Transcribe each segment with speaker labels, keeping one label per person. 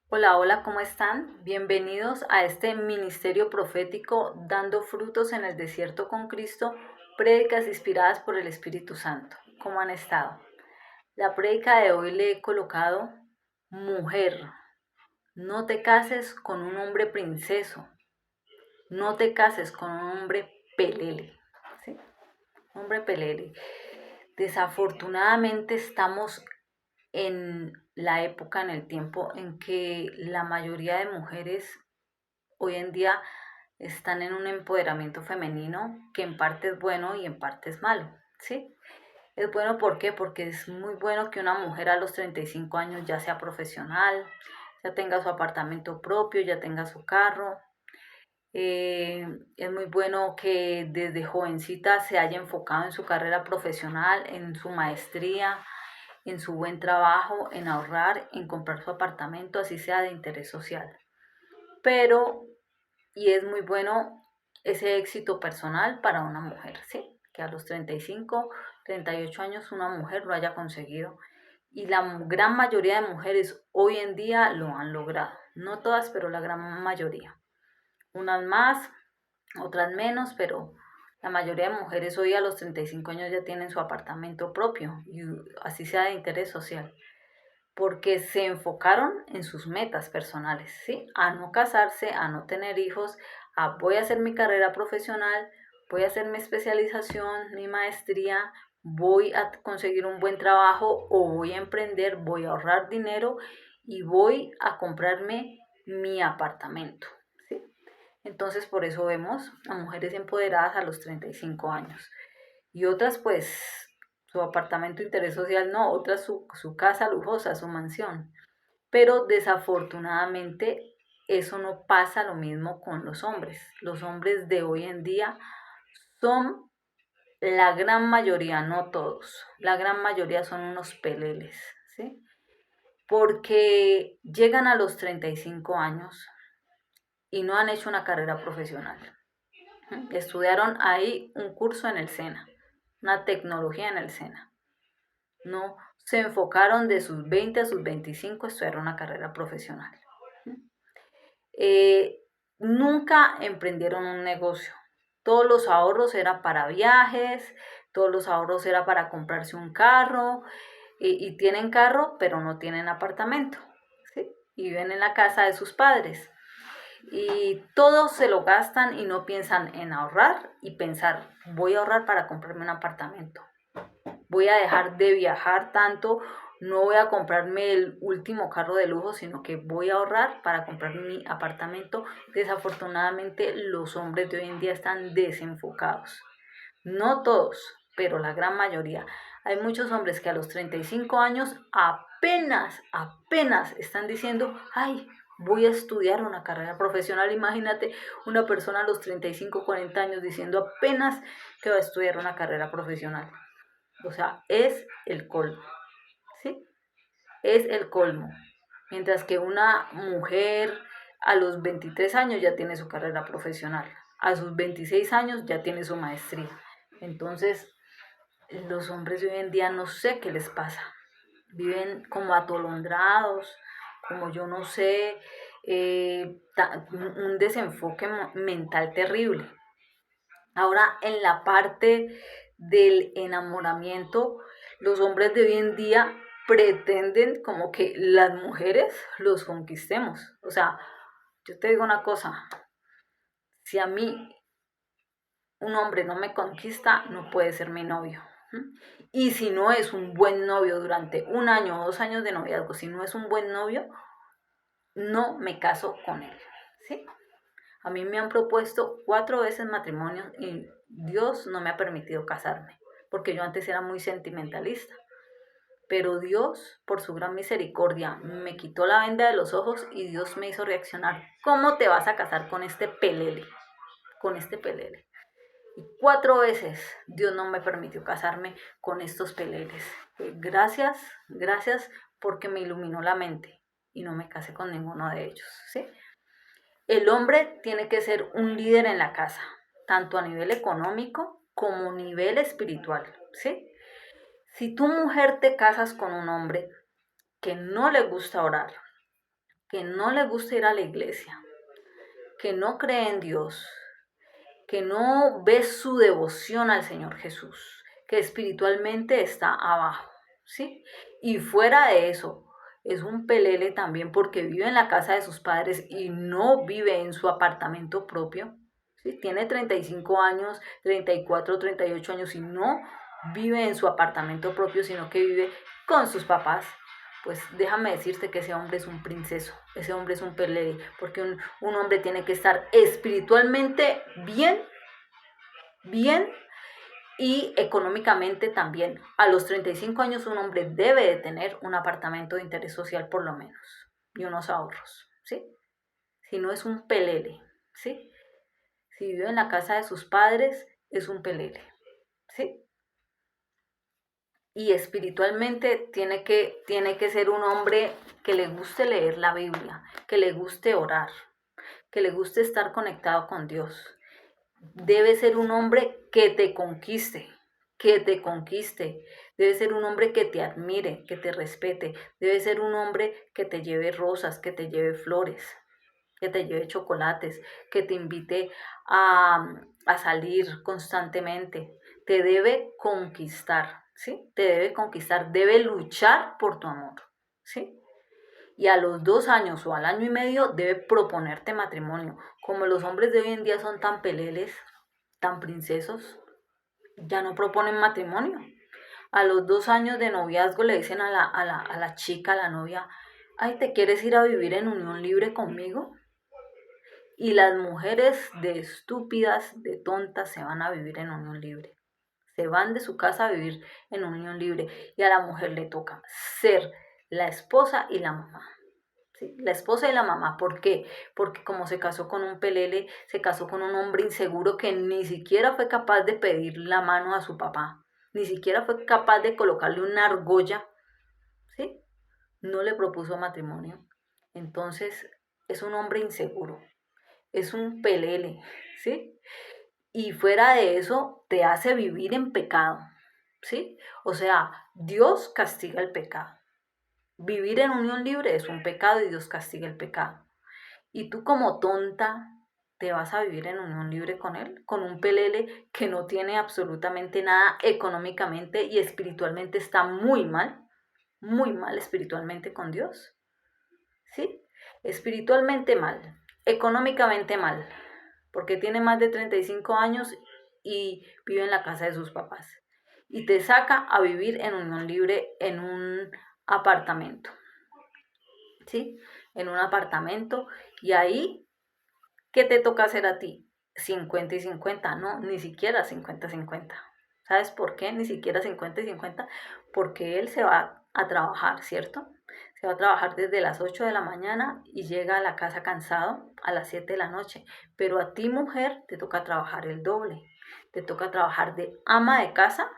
Speaker 1: Hola, hola, ¿cómo están? Bienvenidos a este ministerio profético Dando frutos en el desierto con Cristo, prédicas inspiradas por el Espíritu Santo. ¿Cómo han estado? La prédica de hoy le he colocado: mujer, no te cases con un hombre princeso, no te cases con un hombre pelele, ¿sí? Hombre pelele. Desafortunadamente estamos en la época, en el tiempo en que la mayoría de mujeres hoy en día están en un empoderamiento femenino que en parte es bueno y en parte es malo, ¿sí? Es bueno, ¿por qué? Porque es muy bueno que una mujer a los 35 años ya sea profesional, ya tenga su apartamento propio, ya tenga su carro. Es muy bueno que desde jovencita se haya enfocado en su carrera profesional, en su maestría, en su buen trabajo, en ahorrar, en comprar su apartamento, así sea de interés social. Pero y es muy bueno ese éxito personal para una mujer, ¿sí? Que a los 35, 38 años una mujer lo haya conseguido. Y la gran mayoría de mujeres hoy en día lo han logrado. No todas, pero la gran mayoría. Unas más, otras menos, pero la mayoría de mujeres hoy a los 35 años ya tienen su apartamento propio, y así sea de interés social, porque se enfocaron en sus metas personales, ¿sí? A no casarse, a no tener hijos, a voy a hacer mi carrera profesional, voy a hacer mi especialización, mi maestría, voy a conseguir un buen trabajo o voy a emprender, voy a ahorrar dinero y voy a comprarme mi apartamento, ¿sí? Entonces por eso vemos a mujeres empoderadas a los 35 años y otras pues su apartamento de interés social no, otras su casa lujosa, su mansión. Pero desafortunadamente eso no pasa lo mismo con los hombres. Los hombres de hoy en día son la gran mayoría, no todos, la gran mayoría son unos peleles, ¿sí? Porque llegan a los 35 años y no han hecho una carrera profesional. Estudiaron ahí un curso en el SENA, una tecnología en el SENA. No se enfocaron de sus 20 a sus 25 a estudiar una carrera profesional. Eh, Nunca emprendieron un negocio. Todos los ahorros eran para viajes, todos los ahorros era para comprarse un carro, y tienen carro, pero no tienen apartamento, ¿sí? Y viven en la casa de sus padres. Y todos se lo gastan y no piensan en ahorrar y pensar, voy a ahorrar para comprarme un apartamento, voy a dejar de viajar tanto, no voy a comprarme el último carro de lujo, sino que voy a ahorrar para comprar mi apartamento. Desafortunadamente los hombres de hoy en día están desenfocados. No todos, pero la gran mayoría. Hay muchos hombres que a los 35 años apenas están diciendo, ay, voy a estudiar una carrera profesional. Imagínate una persona a los 35, 40 años diciendo apenas que va a estudiar una carrera profesional. O sea, es el colmo, ¿sí? Es el colmo. Mientras que una mujer a los 23 años ya tiene su carrera profesional, a sus 26 años ya tiene su maestría. Entonces, los hombres de hoy en día no sé qué les pasa. Viven como atolondrados, como yo no sé, un desenfoque mental terrible. Ahora, en la parte del enamoramiento, los hombres de hoy en día pretenden como que las mujeres los conquistemos. O sea, yo te digo una cosa, si a mí un hombre no me conquista, no puede ser mi novio. Y si no es un buen novio durante un año o 2 años de noviazgo, si no es un buen novio, no me caso con él, ¿sí? A mí me han propuesto 4 veces matrimonio y Dios no me ha permitido casarme, porque yo antes era muy sentimentalista. Pero Dios, por su gran misericordia, me quitó la venda de los ojos y Dios me hizo reaccionar. ¿Cómo te vas a casar con este pelele? Con este pelele. Y 4 veces Dios no me permitió casarme con estos peleles. Gracias, gracias porque me iluminó la mente y no me casé con ninguno de ellos, ¿sí? El hombre tiene que ser un líder en la casa, tanto a nivel económico como a nivel espiritual, ¿sí? Si tu mujer te casas con un hombre que no le gusta orar, que no le gusta ir a la iglesia, que no cree en Dios, que no ve su devoción al Señor Jesús, que espiritualmente está abajo, ¿sí? Y fuera de eso, es un pelele también porque vive en la casa de sus padres y no vive en su apartamento propio, ¿sí? Tiene 35 años, 34, 38 años y no vive en su apartamento propio, sino que vive con sus papás. Pues déjame decirte que ese hombre es un princeso, ese hombre es un pelele, porque un hombre tiene que estar espiritualmente bien y económicamente también. A los 35 años un hombre debe de tener un apartamento de interés social por lo menos y unos ahorros, ¿sí? Si no es un pelele, ¿sí? Si vive en la casa de sus padres, es un pelele, ¿sí? Y espiritualmente tiene que ser un hombre que le guste leer la Biblia, que le guste orar, que le guste estar conectado con Dios. Debe ser un hombre que te conquiste, que te conquiste. Debe ser un hombre que te admire, que te respete. Debe ser un hombre que te lleve rosas, que te lleve flores, que te lleve chocolates, que te invite a salir constantemente. Te debe conquistar, ¿sí? Te debe conquistar, debe luchar por tu amor, ¿sí? Y a los 2 años o al año y medio debe proponerte matrimonio. Como los hombres de hoy en día son tan peleles, tan princesos, ya no proponen matrimonio. A los 2 años de noviazgo le dicen a la chica, a la novia, ay, ¿te quieres ir a vivir en unión libre conmigo? Y las mujeres de estúpidas, de tontas, se van a vivir en unión libre. Se van de su casa a vivir en unión libre. Y a la mujer le toca ser la esposa y la mamá. ¿Sí? La esposa y la mamá. ¿Por qué? Porque como se casó con un pelele, se casó con un hombre inseguro que ni siquiera fue capaz de pedir la mano a su papá. Ni siquiera fue capaz de colocarle una argolla. ¿Sí? No le propuso matrimonio. Entonces, es un hombre inseguro. Es un pelele. ¿Sí? Y fuera de eso, te hace vivir en pecado. ¿Sí? O sea, Dios castiga el pecado. Vivir en unión libre es un pecado y Dios castiga el pecado. Y tú como tonta te vas a vivir en unión libre con él, con un pelele que no tiene absolutamente nada económicamente y espiritualmente está muy mal espiritualmente con Dios. ¿Sí? Espiritualmente mal, económicamente mal, porque tiene más de 35 años y vive en la casa de sus papás. Y te saca a vivir en unión libre en un apartamento. ¿Sí? En un apartamento y ahí, ¿qué te toca hacer a ti? 50 y 50, no, ni siquiera 50-50. ¿Sabes por qué? Ni siquiera 50 y 50, porque él se va a trabajar, ¿cierto? Se va a trabajar desde las 8 de la mañana y llega a la casa cansado a las 7 de la noche. Pero a ti, mujer, te toca trabajar el doble. Te toca trabajar de ama de casa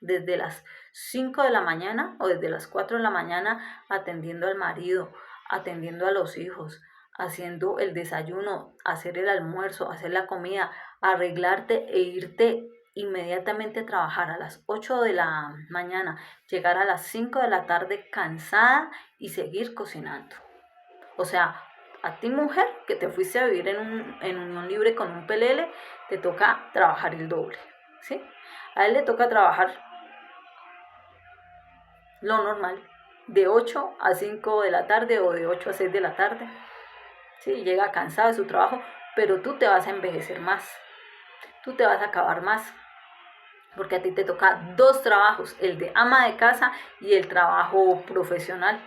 Speaker 1: desde las 5 de la mañana o desde las 4 de la mañana atendiendo al marido, atendiendo a los hijos, haciendo el desayuno, hacer el almuerzo, hacer la comida, arreglarte e irte inmediatamente a trabajar a las 8 de la mañana, llegar a las 5 de la tarde cansada y seguir cocinando. O sea, a ti mujer que te fuiste a vivir en unión libre con un pelele, te toca trabajar el doble, ¿sí? A él le toca trabajar lo normal, de 8 a 5 de la tarde o de 8 a 6 de la tarde. Sí, llega cansado de su trabajo, pero tú te vas a envejecer más, tú te vas a acabar más, porque a ti te toca dos trabajos, el de ama de casa y el trabajo profesional.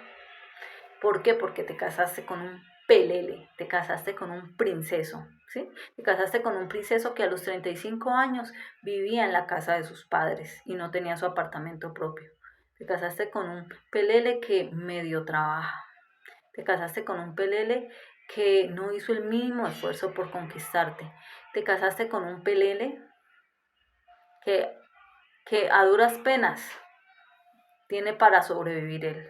Speaker 1: ¿Por qué? Porque te casaste con un pelele, te casaste con un princeso, ¿sí? Te casaste con un princeso que a los 35 años vivía en la casa de sus padres y no tenía su apartamento propio. Te casaste con un pelele que medio trabaja. Te casaste con un pelele que no hizo el mínimo esfuerzo por conquistarte. Te casaste con un pelele que, que a duras penas tiene para sobrevivir él.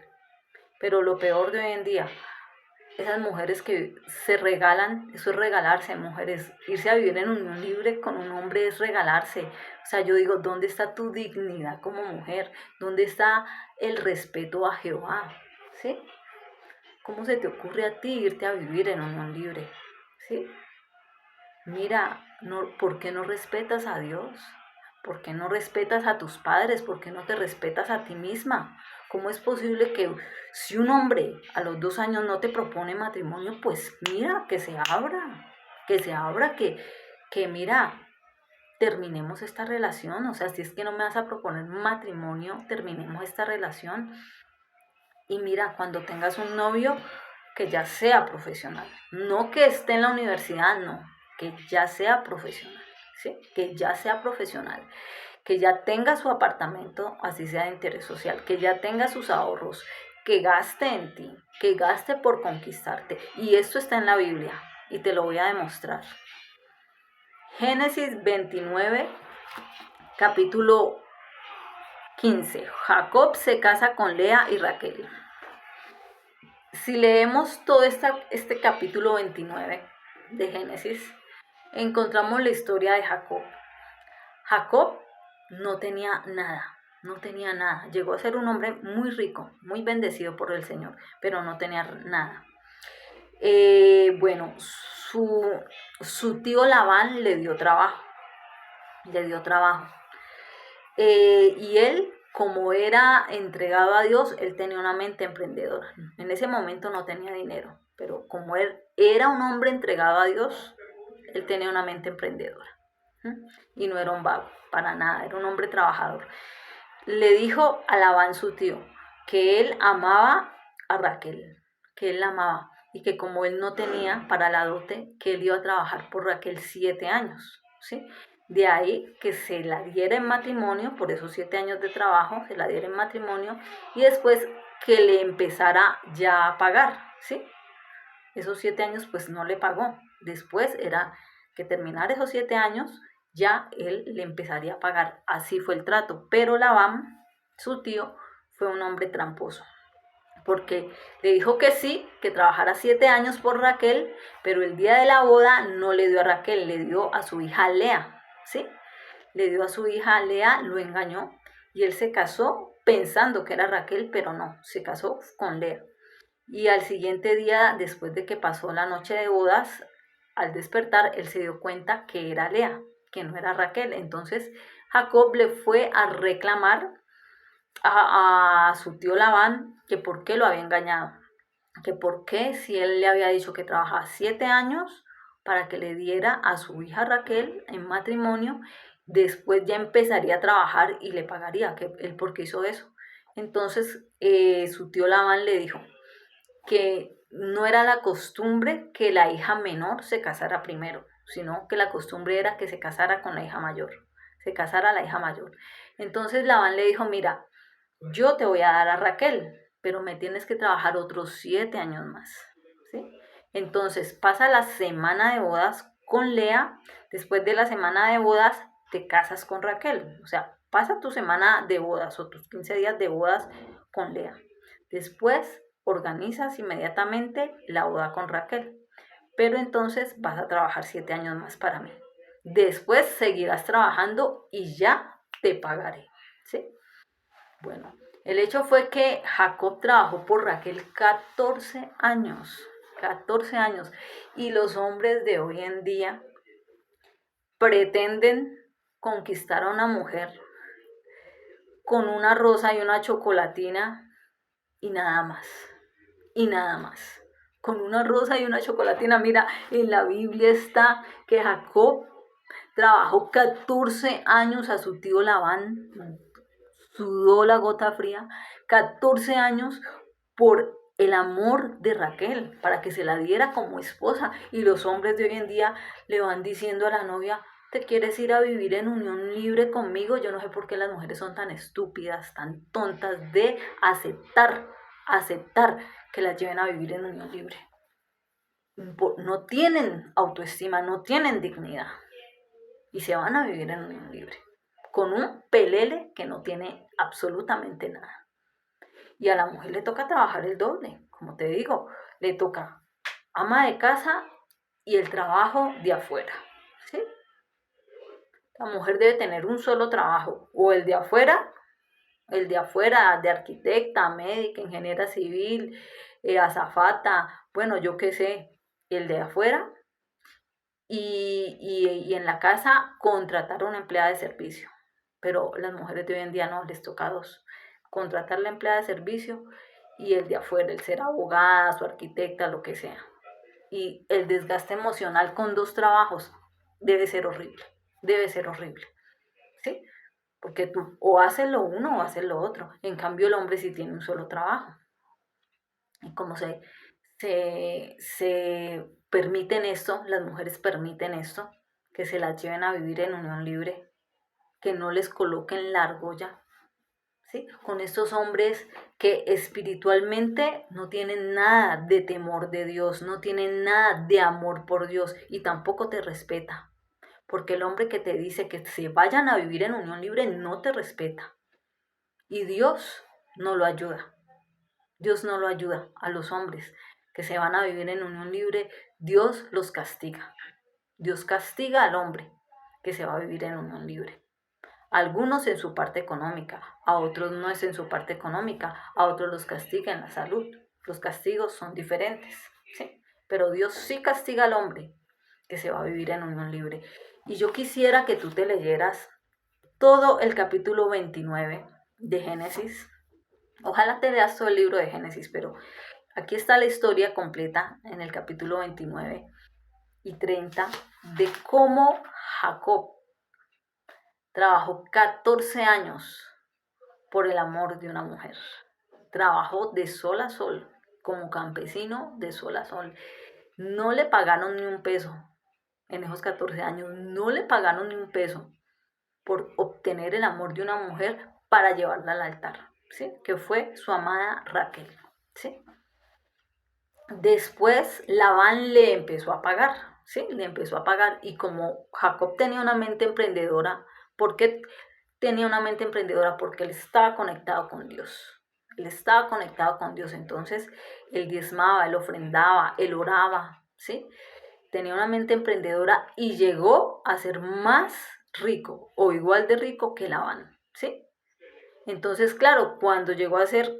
Speaker 1: Pero lo peor de hoy en día, esas mujeres que se regalan, eso es regalarse, mujeres, irse a vivir en unión libre con un hombre es regalarse. O sea, yo digo, ¿dónde está tu dignidad como mujer? ¿Dónde está el respeto a Jehová? ¿Sí? ¿Cómo se te ocurre a ti irte a vivir en unión libre? ¿Sí? Mira, ¿por qué no respetas a Dios? ¿Por qué no respetas a tus padres? ¿Por qué no te respetas a ti misma? ¿Cómo es posible que si un hombre a los 2 años no te propone matrimonio, pues mira, que se abra, que mira, terminemos esta relación? O sea, si es que no me vas a proponer matrimonio, terminemos esta relación. Y mira, cuando tengas un novio, que ya sea profesional, no que esté en la universidad, no, que ya sea profesional, ¿sí? Que ya sea profesional, que ya tenga su apartamento, así sea de interés social, que ya tenga sus ahorros, que gaste en ti, que gaste por conquistarte. Y esto está en la Biblia y te lo voy a demostrar. Génesis 29, capítulo 15. Jacob se casa con Lea y Raquel. Si leemos todo este capítulo 29 de Génesis, encontramos la historia de Jacob. Jacob no tenía nada. Llegó a ser un hombre muy rico, muy bendecido por el Señor, pero no tenía nada. Bueno, su tío Labán le dio trabajo. Y él, como era entregado a Dios, él tenía una mente emprendedora. En ese momento no tenía dinero, pero como él era un hombre entregado a Dios, él tenía una mente emprendedora. Y no era un vago, para nada, era un hombre trabajador. Le dijo a Labán, su tío, que él amaba a Raquel, que él la amaba, y que como él no tenía para la dote, que él iba a trabajar por Raquel 7 años, ¿sí? De ahí que se la diera en matrimonio, por esos 7 años de trabajo, se la diera en matrimonio, y después que le empezara ya a pagar, ¿sí? Esos 7 años pues no le pagó. Después era que terminar esos 7 años, ya él le empezaría a pagar. Así fue el trato. Pero Labán, su tío, fue un hombre tramposo, porque le dijo que sí, que trabajara 7 años por Raquel, pero el día de la boda no le dio a Raquel, le dio a su hija Lea, ¿sí? Le dio a su hija Lea, lo engañó, y él se casó pensando que era Raquel, pero no, se casó con Lea. Y al siguiente día, después de que pasó la noche de bodas, al despertar, él se dio cuenta que era Lea, que no era Raquel. Entonces Jacob le fue a reclamar a su tío Labán que por qué lo había engañado, que por qué si él le había dicho que trabajaba 7 años para que le diera a su hija Raquel en matrimonio, después ya empezaría a trabajar y le pagaría, que él por qué hizo eso. Entonces su tío Labán le dijo que no era la costumbre que la hija menor se casara primero, sino que la costumbre era que se casara con la hija mayor, se casara la hija mayor. Entonces Labán le dijo, mira, yo te voy a dar a Raquel, pero me tienes que trabajar otros 7 años más, ¿sí? Entonces pasa la semana de bodas con Lea, después de la semana de bodas te casas con Raquel, o sea, pasa tu semana de bodas o tus 15 días de bodas con Lea. Después organizas inmediatamente la boda con Raquel, pero entonces vas a trabajar 7 años más para mí. Después seguirás trabajando y ya te pagaré, ¿sí? Bueno, el hecho fue que Jacob trabajó por Raquel 14 años, y los hombres de hoy en día pretenden conquistar a una mujer con una rosa y una chocolatina y nada más, con una rosa y una chocolatina. Mira, en la Biblia está que Jacob trabajó 14 años a su tío Labán, sudó la gota fría, 14 años por el amor de Raquel, para que se la diera como esposa. Y los hombres de hoy en día le van diciendo a la novia, ¿te quieres ir a vivir en unión libre conmigo? Yo no sé por qué las mujeres son tan estúpidas, tan tontas de aceptar que las lleven a vivir en unión libre. No tienen autoestima, no tienen dignidad, y se van a vivir en unión libre con un pelele que no tiene absolutamente nada. Y a la mujer le toca trabajar el doble, como te digo, le toca ama de casa y el trabajo de afuera, ¿sí? La mujer debe tener un solo trabajo, o el de afuera, de arquitecta, médica, ingeniera civil, azafata, bueno, yo qué sé, el de afuera, y en la casa contratar a una empleada de servicio. Pero las mujeres de hoy en día no, les toca dos. Contratar la empleada de servicio y el de afuera, el ser abogada, su arquitecta, lo que sea. Y el desgaste emocional con dos trabajos debe ser horrible, ¿sí? Porque tú o haces lo uno o haces lo otro. En cambio, el hombre sí tiene un solo trabajo. Y como se permiten esto, las mujeres permiten esto, que se las lleven a vivir en unión libre, que no les coloquen la argolla, ¿sí? Con estos hombres que espiritualmente no tienen nada de temor de Dios, no tienen nada de amor por Dios y tampoco te respeta. Porque el hombre que te dice que se vayan a vivir en unión libre no te respeta. Y Dios no lo ayuda. Dios no lo ayuda a los hombres que se van a vivir en unión libre. Dios los castiga. Dios castiga al hombre que se va a vivir en unión libre. Algunos en su parte económica, a otros no es en su parte económica, a otros los castiga en la salud. Los castigos son diferentes, ¿sí? Pero Dios sí castiga al hombre que se va a vivir en unión libre. Y yo quisiera que tú te leyeras todo el capítulo 29 de Génesis. Ojalá te leas todo el libro de Génesis, pero aquí está la historia completa en el capítulo 29 y 30 de cómo Jacob trabajó 14 años por el amor de una mujer. Trabajó de sol a sol, como campesino de sol a sol. No le pagaron ni un peso en esos 14 años, no le pagaron ni un peso por obtener el amor de una mujer para llevarla al altar, ¿sí? Que fue su amada Raquel, ¿sí? Después Labán le empezó a pagar, ¿sí? Le empezó a pagar y como Jacob tenía una mente emprendedora, ¿por qué tenía una mente emprendedora? Porque él estaba conectado con Dios. Él estaba conectado con Dios, entonces él diezmaba, él ofrendaba, él oraba, ¿sí? Tenía una mente emprendedora y llegó a ser más rico o igual de rico que Labán, ¿sí? Entonces, claro, cuando llegó a ser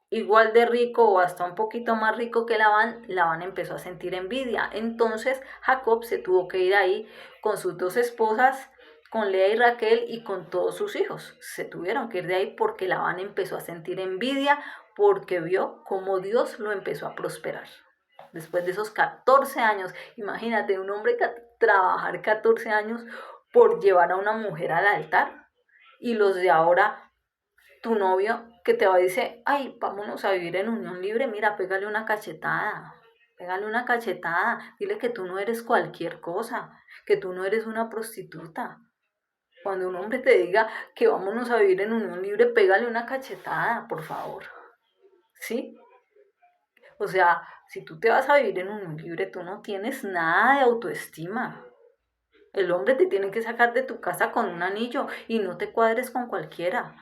Speaker 1: igual de rico o hasta un poquito más rico que Labán, Labán empezó a sentir envidia. Entonces Jacob se tuvo que ir ahí con sus dos esposas, con Lea y Raquel y con todos sus hijos. Se tuvieron que ir de ahí porque Labán empezó a sentir envidia porque vio cómo Dios lo empezó a prosperar. Después de esos 14 años, imagínate un hombre que trabajar 14 años por llevar a una mujer al altar y los de ahora tu novio que te va a decir, ay, vámonos a vivir en unión libre, mira, pégale una cachetada, dile que tú no eres cualquier cosa, que tú no eres una prostituta. Cuando un hombre te diga que vámonos a vivir en unión libre, pégale una cachetada, por favor, ¿sí? O sea, si tú te vas a vivir en unión libre, tú no tienes nada de autoestima. El hombre te tiene que sacar de tu casa con un anillo y no te cuadres con cualquiera.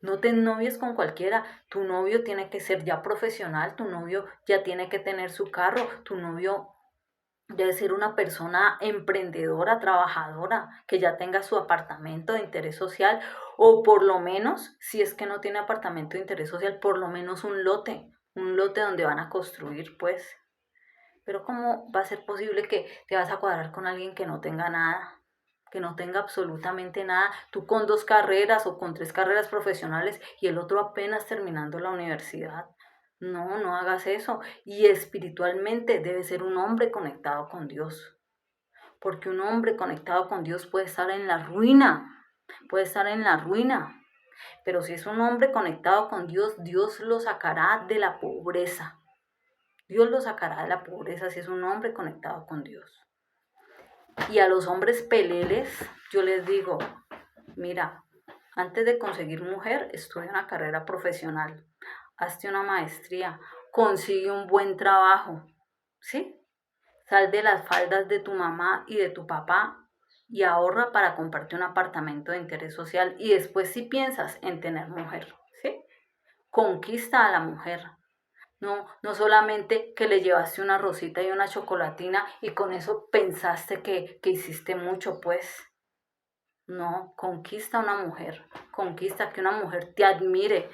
Speaker 1: No te novies con cualquiera. Tu novio tiene que ser ya profesional, tu novio ya tiene que tener su carro, tu novio debe ser una persona emprendedora, trabajadora, que ya tenga su apartamento de interés social o por lo menos, si es que no tiene apartamento de interés social, por lo menos un lote donde van a construir, pues. Pero ¿cómo va a ser posible que te vas a cuadrar con alguien que no tenga nada? Que no tenga absolutamente nada, tú con 2 carreras o con 3 carreras profesionales y el otro apenas terminando la universidad. No, no hagas eso. Y espiritualmente debe ser un hombre conectado con Dios. Porque un hombre conectado con Dios puede estar en la ruina, puede estar en la ruina. Pero si es un hombre conectado con Dios, Dios lo sacará de la pobreza. Dios lo sacará de la pobreza si es un hombre conectado con Dios. Y a los hombres peleles, yo les digo, mira, antes de conseguir mujer, estudia una carrera profesional, hazte una maestría, consigue un buen trabajo, ¿sí? Sal de las faldas de tu mamá y de tu papá y ahorra para comprarte un apartamento de interés social y después si piensas en tener mujer, ¿sí? Conquista a la mujer. No, no solamente que le llevaste una rosita y una chocolatina y con eso pensaste que hiciste mucho, pues. No, conquista a una mujer, conquista que una mujer te admire,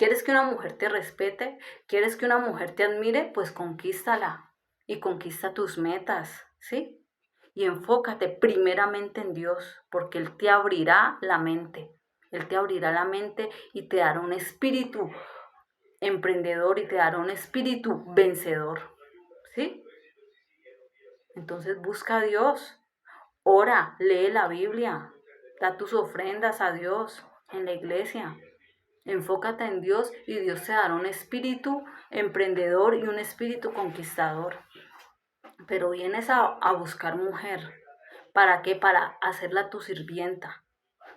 Speaker 1: ¿Quieres que una mujer te respete? ¿Quieres que una mujer te admire? Pues conquístala y conquista tus metas, ¿sí? Y enfócate primeramente en Dios, porque Él te abrirá la mente. Él te abrirá la mente y te dará un espíritu emprendedor y te dará un espíritu vencedor, ¿sí? Entonces busca a Dios, ora, lee la Biblia, da tus ofrendas a Dios en la iglesia. Enfócate en Dios y Dios te dará un espíritu emprendedor y un espíritu conquistador. Pero vienes a buscar mujer. ¿Para qué? Para hacerla tu sirvienta.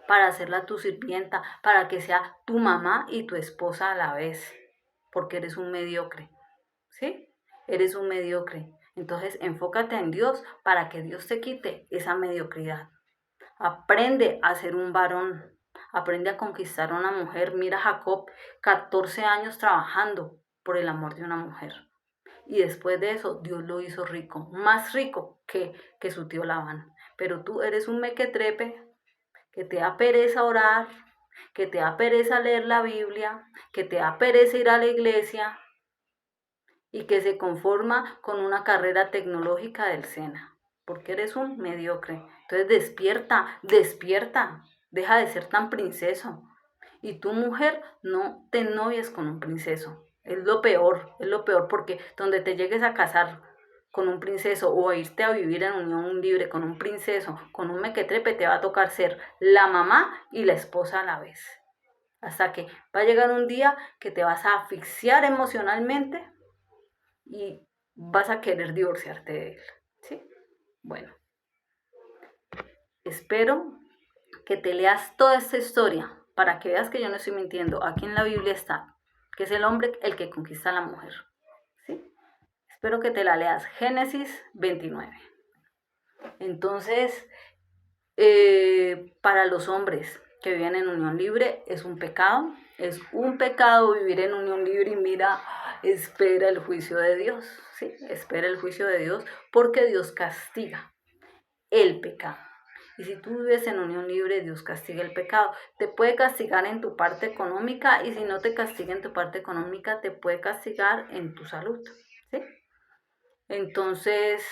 Speaker 1: Para hacerla tu sirvienta, para que sea tu mamá y tu esposa a la vez. Porque eres un mediocre. ¿Sí? Eres un mediocre. Entonces enfócate en Dios para que Dios te quite esa mediocridad. Aprende a ser un varón. Aprende a conquistar a una mujer. Mira a Jacob, 14 años trabajando por el amor de una mujer. Y después de eso, Dios lo hizo rico. Más rico que su tío Labán. Pero tú eres un mequetrepe que te da pereza orar, que te da pereza leer la Biblia, que te da pereza ir a la iglesia y que se conforma con una carrera tecnológica del SENA, porque eres un mediocre. Entonces despierta, despierta, deja de ser tan princeso. Y tu mujer no te novies con un princeso. Es lo peor porque donde te llegues a casar con un princeso o a irte a vivir en unión libre con un princeso, con un mequetrepe, te va a tocar ser la mamá y la esposa a la vez. Hasta que va a llegar un día que te vas a asfixiar emocionalmente y vas a querer divorciarte de él. ¿Sí? Bueno, espero que te leas toda esta historia para que veas que yo no estoy mintiendo. Aquí en la Biblia está, que es el hombre el que conquista a la mujer. ¿Sí? Espero que te la leas. Génesis 29. Entonces, para los hombres que viven en unión libre es un pecado. Es un pecado vivir en unión libre y mira, espera el juicio de Dios. ¿Sí? Espera el juicio de Dios porque Dios castiga el pecado. Y si tú vives en unión libre, Dios castiga el pecado. Te puede castigar en tu parte económica y si no te castiga en tu parte económica, te puede castigar en tu salud. ¿Sí? Entonces,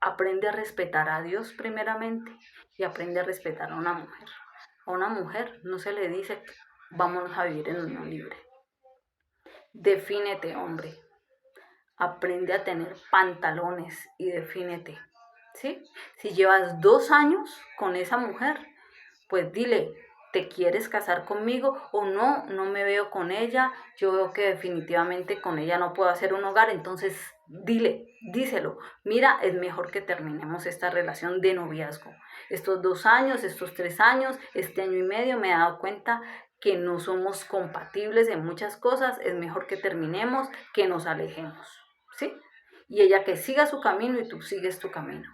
Speaker 1: aprende a respetar a Dios primeramente y aprende a respetar a una mujer. A una mujer no se le dice, vámonos a vivir en unión libre. Defínete, hombre. Aprende a tener pantalones y defínete. ¿Sí? Si llevas 2 años con esa mujer, pues dile, ¿te quieres casar conmigo o no? No me veo con ella, yo veo que definitivamente con ella no puedo hacer un hogar, entonces díselo, mira, es mejor que terminemos esta relación de noviazgo. Estos 2 años, estos 3 años, este año y medio me he dado cuenta que no somos compatibles en muchas cosas, es mejor que terminemos, que nos alejemos, ¿sí? Y ella que siga su camino y tú sigues tu camino.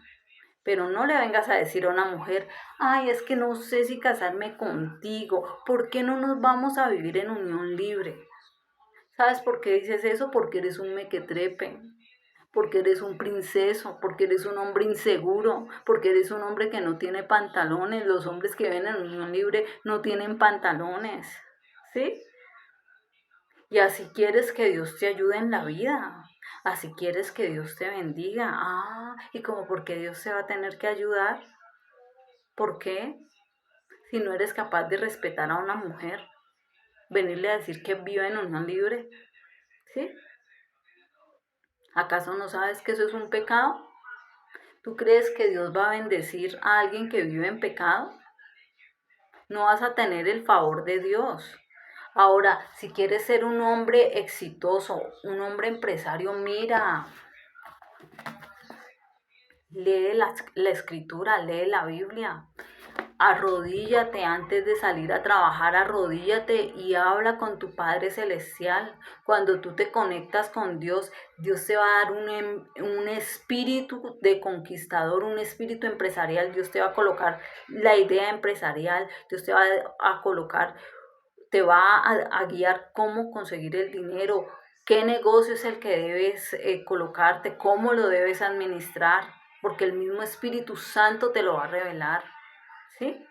Speaker 1: Pero no le vengas a decir a una mujer, ay, es que no sé si casarme contigo, ¿por qué no nos vamos a vivir en unión libre? ¿Sabes por qué dices eso? Porque eres un mequetrepe, porque eres un princeso, porque eres un hombre inseguro, porque eres un hombre que no tiene pantalones. Los hombres que viven en unión libre no tienen pantalones, ¿sí? Y así quieres que Dios te ayude en la vida. Así quieres que Dios te bendiga. Ah, y como porque Dios te va a tener que ayudar. ¿Por qué? Si no eres capaz de respetar a una mujer, venirle a decir que vive en unión libre. ¿Sí? ¿Acaso no sabes que eso es un pecado? ¿Tú crees que Dios va a bendecir a alguien que vive en pecado? No vas a tener el favor de Dios. Ahora, si quieres ser un hombre exitoso, un hombre empresario, mira, lee la escritura, lee la Biblia. Arrodíllate antes de salir a trabajar, arrodíllate y habla con tu Padre Celestial. Cuando tú te conectas con Dios, Dios te va a dar un espíritu de conquistador, un espíritu empresarial. Dios te va a colocar la idea empresarial, Dios te va a colocar, te va a guiar cómo conseguir el dinero, qué negocio es el que debes colocarte, cómo lo debes administrar, porque el mismo Espíritu Santo te lo va a revelar. ¿Sí?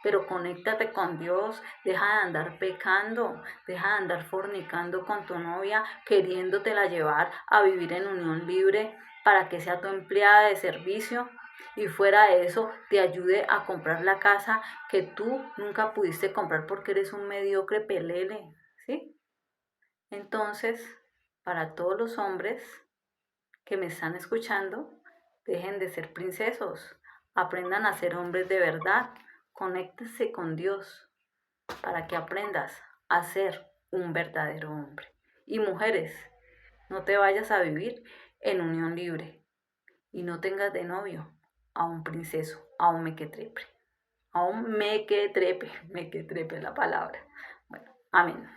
Speaker 1: pero conéctate con Dios, deja de andar pecando, deja de andar fornicando con tu novia, queriéndotela llevar a vivir en unión libre para que sea tu empleada de servicio y fuera de eso te ayude a comprar la casa que tú nunca pudiste comprar porque eres un mediocre pelele, ¿sí? Entonces, para todos los hombres que me están escuchando, dejen de ser princesos, aprendan a ser hombres de verdad, conéctense con Dios para que aprendas a ser un verdadero hombre. Y mujeres, no te vayas a vivir en unión libre y no tengas de novio a un princeso, a un mequetrepe, a un mequetrepe, mequetrepe es la palabra. Bueno, amén.